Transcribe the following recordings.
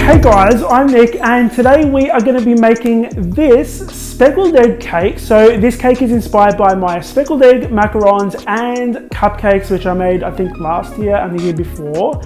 Hey guys, I'm Nick and today we are going to be making this speckled egg cake. So this cake is inspired by my speckled egg macarons and cupcakes which I made I think last year and the year before.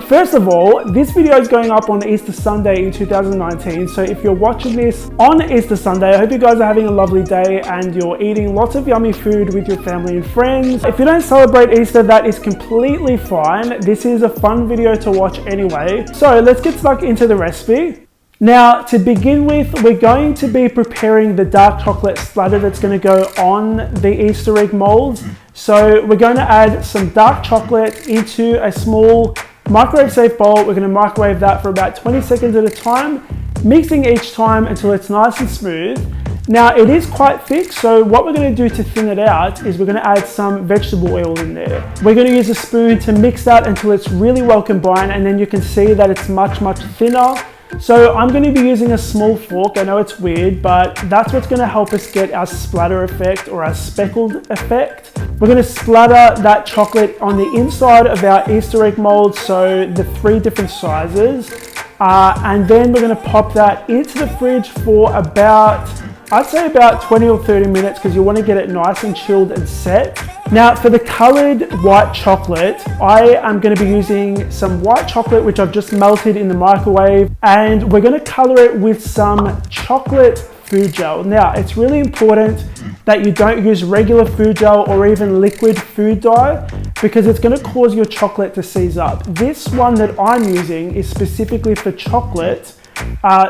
First of all, this video is going up on Easter Sunday in 2019. So if you're watching this on Easter Sunday, I hope you guys are having a lovely day and you're eating lots of yummy food with your family and friends. If you don't celebrate Easter, that is completely fine. This is a fun video to watch anyway. So let's get stuck into the recipe. Now, to begin with, we're going to be preparing the dark chocolate splatter that's going to go on the Easter egg molds. So we're going to add some dark chocolate into a small microwave safe bowl. We're going to microwave that for about 20 seconds at a time, mixing each time until it's nice and smooth. Now it is quite thick, so what we're going to do to thin it out is we're going to add some vegetable oil in there. We're going to use a spoon to mix that until it's really well combined, and then you can see that it's much thinner. So I'm going to be using a small fork. I know it's weird, but that's what's going to help us get our splatter effect or our speckled effect. We're going to splatter that chocolate on the inside of our Easter egg mold, so the 3 different sizes. And then we're going to pop that into the fridge for about, I'd say about 20 or 30 minutes because you want to get it nice and chilled and set. Now for the colored white chocolate, I am going to be using some white chocolate which I've just melted in the microwave, and we're going to color it with some chocolate food gel. Now it's really important that you don't use regular food gel or even liquid food dye because it's going to cause your chocolate to seize up. This one that I'm using is specifically for chocolate.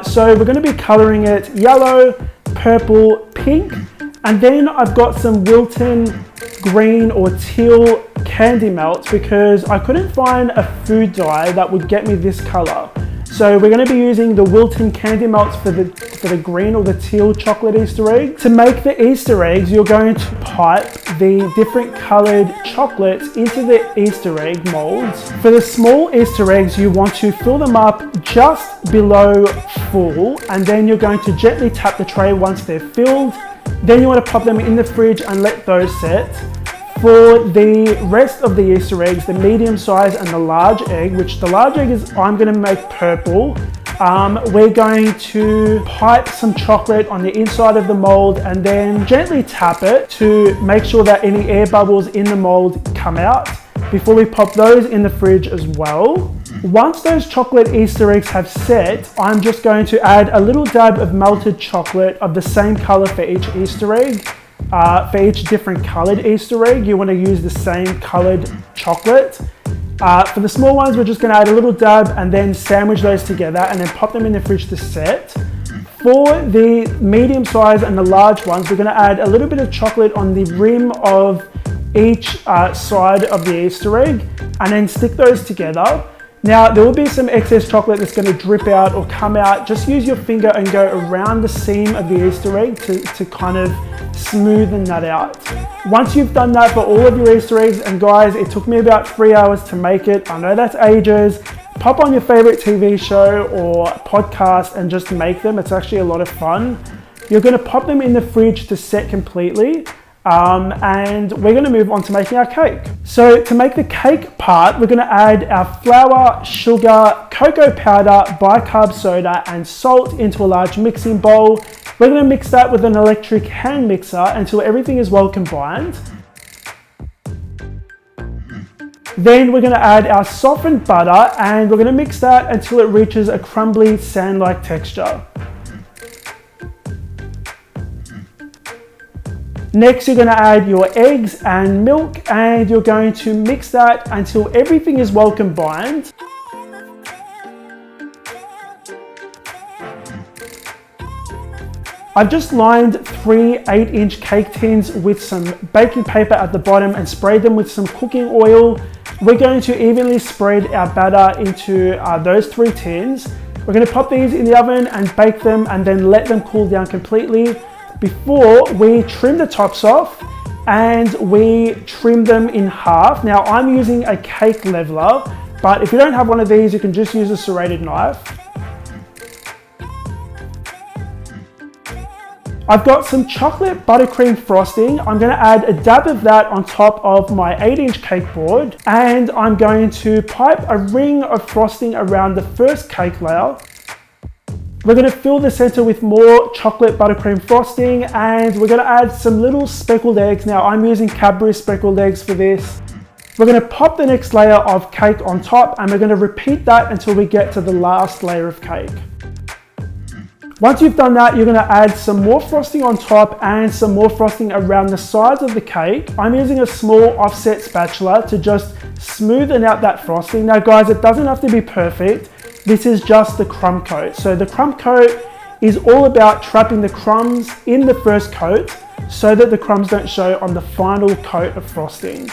So we're going to be coloring it yellow, purple, pink, and then I've got some Wilton green or teal candy melts because I couldn't find a food dye that would get me this color. So we're going to be using the Wilton candy melts for the green or the teal chocolate Easter egg. To make the Easter eggs, you're going to pipe the different colored chocolates into the Easter egg molds. For the small Easter eggs, you want to fill them up just below full, and then you're going to gently tap the tray once they're filled. Then you want to pop them in the fridge and let those set. For the rest of the Easter eggs, the medium size and the large egg, which the large egg is I'm going to make purple, we're going to pipe some chocolate on the inside of the mold and then gently tap it to make sure that any air bubbles in the mold come out before we pop those in the fridge as well. Once those chocolate Easter eggs have set, I'm just going to add a little dab of melted chocolate of the same color for each Easter egg. For each different colored Easter egg, you want to use the same colored chocolate. For the small ones, we're just going to add a little dab and then sandwich those together and then pop them in the fridge to set. For the medium size and the large ones, we're going to add a little bit of chocolate on the rim of each side of the Easter egg and then stick those together. Now there will be some excess chocolate that's going to drip out or come out. Just use your finger and go around the seam of the Easter egg to kind of smoothen that out. Once you've done that for all of your Easter eggs, and guys, it took me about 3 hours to make it. I know that's ages. Pop on your favorite TV show or podcast and just make them. It's actually a lot of fun. You're going to pop them in the fridge to set completely. And we're going to move on to making our cake. So to make the cake part, we're going to add our flour, sugar, cocoa powder, bicarb soda and salt into a large mixing bowl. We're going to mix that with an electric hand mixer until everything is well combined. Then we're going to add our softened butter and we're going to mix that until it reaches a crumbly sand-like texture. Next, you're going to add your eggs and milk and you're going to mix that until everything is well combined. I've just lined 3 8-inch cake tins with some baking paper at the bottom and sprayed them with some cooking oil. We're going to evenly spread our batter into those 3 tins. We're going to pop these in the oven and bake them and then let them cool down completely before we trim the tops off and we trim them in half. Now I'm using a cake leveler, but if you don't have one of these, you can just use a serrated knife. I've got some chocolate buttercream frosting. I'm going to add a dab of that on top of my 8-inch cake board, and I'm going to pipe a ring of frosting around the first cake layer. We're going to fill the center with more chocolate buttercream frosting, and we're going to add some little speckled eggs. Now I'm using Cadbury speckled eggs for this. We're going to pop the next layer of cake on top, and we're going to repeat that until we get to the last layer of cake. Once you've done that, you're going to add some more frosting on top and some more frosting around the sides of the cake. I'm using a small offset spatula to just smoothen out that frosting. Now guys, it doesn't have to be perfect. This is just the crumb coat. So the crumb coat is all about trapping the crumbs in the first coat so that the crumbs don't show on the final coat of frosting.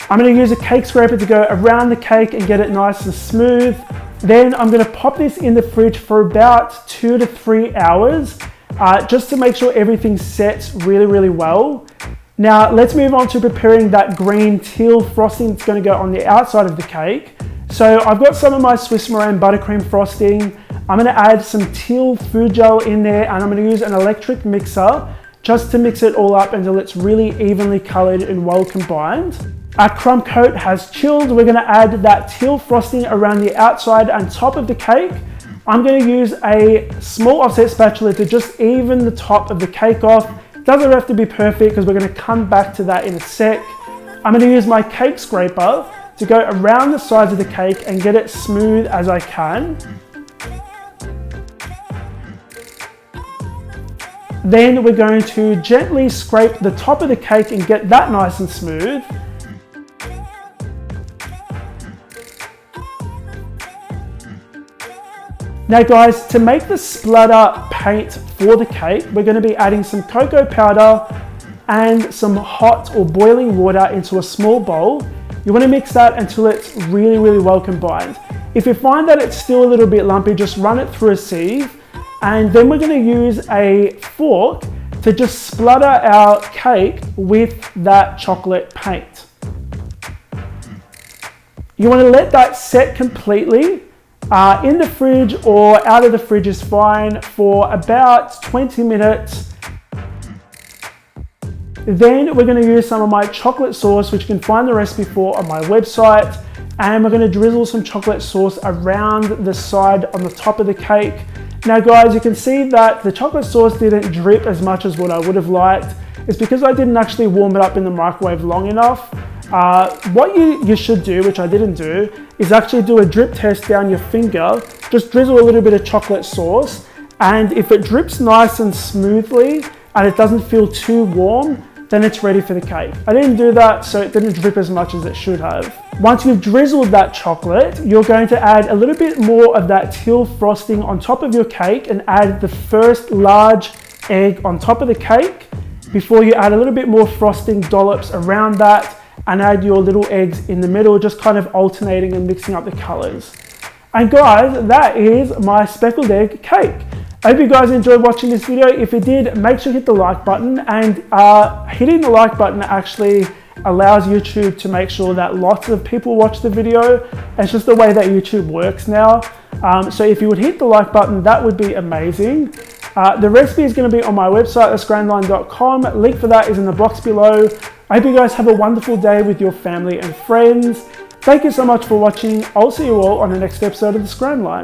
I'm going to use a cake scraper to go around the cake and get it nice and smooth. Then I'm going to pop this in the fridge for about 2 to 3 hours, just to make sure everything sets really, really well. Now let's move on to preparing that green teal frosting that's going to go on the outside of the cake. So I've got some of my Swiss meringue buttercream frosting. I'm going to add some teal food gel in there, and I'm going to use an electric mixer just to mix it all up until it's really evenly colored and well combined. Our crumb coat has chilled. We're going to add that teal frosting around the outside and top of the cake. I'm going to use a small offset spatula to just even the top of the cake off. It doesn't have to be perfect because we're going to come back to that in a sec. I'm going to use my cake scraper to go around the sides of the cake and get it smooth as I can. Then we're going to gently scrape the top of the cake and get that nice and smooth. Now guys, to make the splatter paint for the cake, we're going to be adding some cocoa powder and some hot or boiling water into a small bowl. You want to mix that until it's really, really well combined. If you find that it's still a little bit lumpy, just run it through a sieve, and then we're going to use a fork to just splatter our cake with that chocolate paint. You want to let that set completely. In the fridge or out of the fridge is fine for about 20 minutes. Then we're going to use some of my chocolate sauce, which you can find the recipe for on my website. And we're going to drizzle some chocolate sauce around the side on the top of the cake. Now guys, you can see that the chocolate sauce didn't drip as much as what I would have liked. It's because I didn't actually warm it up in the microwave long enough. What you should do, which I didn't do, is actually do a drip test down your finger. Just drizzle a little bit of chocolate sauce, and if it drips nice and smoothly and it doesn't feel too warm, then it's ready for the cake. I didn't do that, so it didn't drip as much as it should have. Once you've drizzled that chocolate, you're going to add a little bit more of that teal frosting on top of your cake and add the first large egg on top of the cake before you add a little bit more frosting dollops around that and add your little eggs in the middle, just kind of alternating and mixing up the colors. And guys, that is my speckled egg cake. I hope you guys enjoyed watching this video. If you did, make sure to hit the like button, and hitting the like button actually allows YouTube to make sure that lots of people watch the video. It's just the way that YouTube works now. So if you would hit the like button, that would be amazing. The recipe is going to be on my website, scranline.com. Link for that is in the box below. I hope you guys have a wonderful day with your family and friends. Thank you so much for watching. I'll see you all on the next episode of the Scran Line.